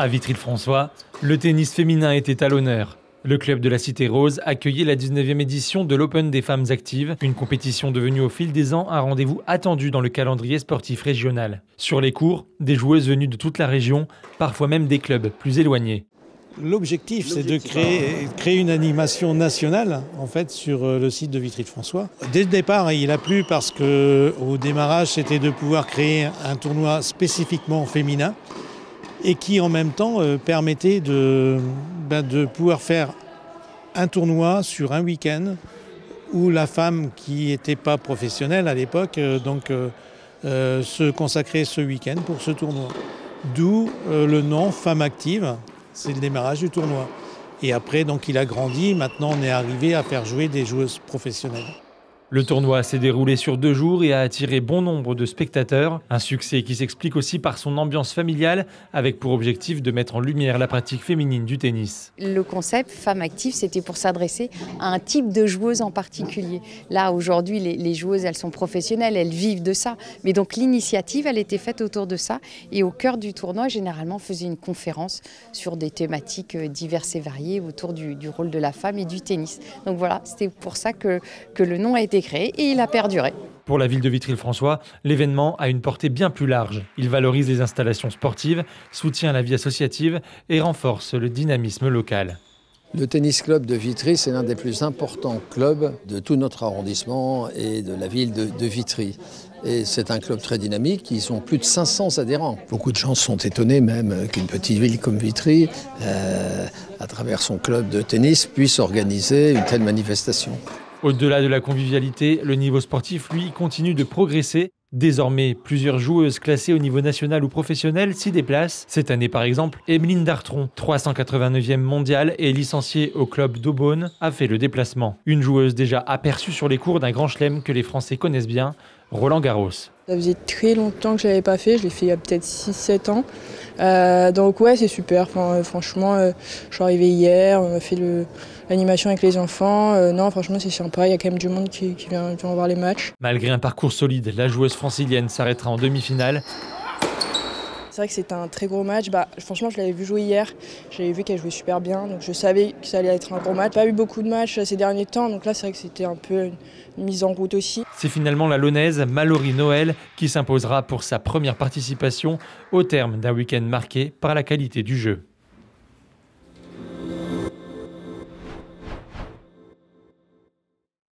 À Vitry-le-François, le tennis féminin était à l'honneur. Le club de la Cité Rose accueillait la 19e édition de l'Open des femmes actives, une compétition devenue au fil des ans un rendez-vous attendu dans le calendrier sportif régional. Sur les cours, des joueuses venues de toute la région, parfois même des clubs plus éloignés. L'objectif, c'est de créer une animation nationale en fait, sur le site de Vitry-le-François. Dès le départ, il a plu parce qu'au démarrage, c'était de pouvoir créer un tournoi spécifiquement féminin et qui en même temps permettait de pouvoir faire un tournoi sur un week-end où la femme qui n'était pas professionnelle à l'époque se consacrait ce week-end pour ce tournoi. D'où le nom Femme Active, c'est le démarrage du tournoi. Et après, donc, il a grandi, maintenant on est arrivé à faire jouer des joueuses professionnelles. Le tournoi s'est déroulé sur 2 jours et a attiré bon nombre de spectateurs. Un succès qui s'explique aussi par son ambiance familiale, avec pour objectif de mettre en lumière la pratique féminine du tennis. Le concept Femme Active, c'était pour s'adresser à un type de joueuse en particulier. Là, aujourd'hui, les joueuses, elles sont professionnelles, elles vivent de ça. Mais donc l'initiative, elle était faite autour de ça. Et au cœur du tournoi, généralement, on faisait une conférence sur des thématiques diverses et variées autour du rôle de la femme et du tennis. Donc voilà, c'était pour ça que le nom a été créé et il a perduré. Pour la ville de Vitry-le-François, l'événement a une portée bien plus large. Il valorise les installations sportives, soutient la vie associative et renforce le dynamisme local. Le tennis club de Vitry, c'est l'un des plus importants clubs de tout notre arrondissement et de la ville de Vitry. Et c'est un club très dynamique, ils ont plus de 500 adhérents. Beaucoup de gens sont étonnés même qu'une petite ville comme Vitry, à travers son club de tennis, puisse organiser une telle manifestation. Au-delà de la convivialité, le niveau sportif, lui, continue de progresser. Désormais, plusieurs joueuses classées au niveau national ou professionnel s'y déplacent. Cette année, par exemple, Emeline Dartron, 389e mondiale et licenciée au club d'Aubonne, a fait le déplacement. Une joueuse déjà aperçue sur les cours d'un grand chelem que les Français connaissent bien, Roland Garros. Ça faisait très longtemps que je ne l'avais pas fait, je l'ai fait il y a peut-être 6-7 ans. Donc ouais, c'est super. Franchement, je suis arrivée hier, on a fait l'animation avec les enfants. Non, franchement, c'est sympa, il y a quand même du monde qui vient voir les matchs. Malgré un parcours solide, la joueuse francilienne s'arrêtera en demi-finale. C'est vrai que c'était un très gros match. Franchement, je l'avais vu jouer hier. J'avais vu qu'elle jouait super bien. Donc je savais que ça allait être un gros match. Pas eu beaucoup de matchs ces derniers temps. Donc là, c'est vrai que c'était un peu une mise en route aussi. C'est finalement la Launaise Mallory Noël qui s'imposera pour sa première participation au terme d'un week-end marqué par la qualité du jeu.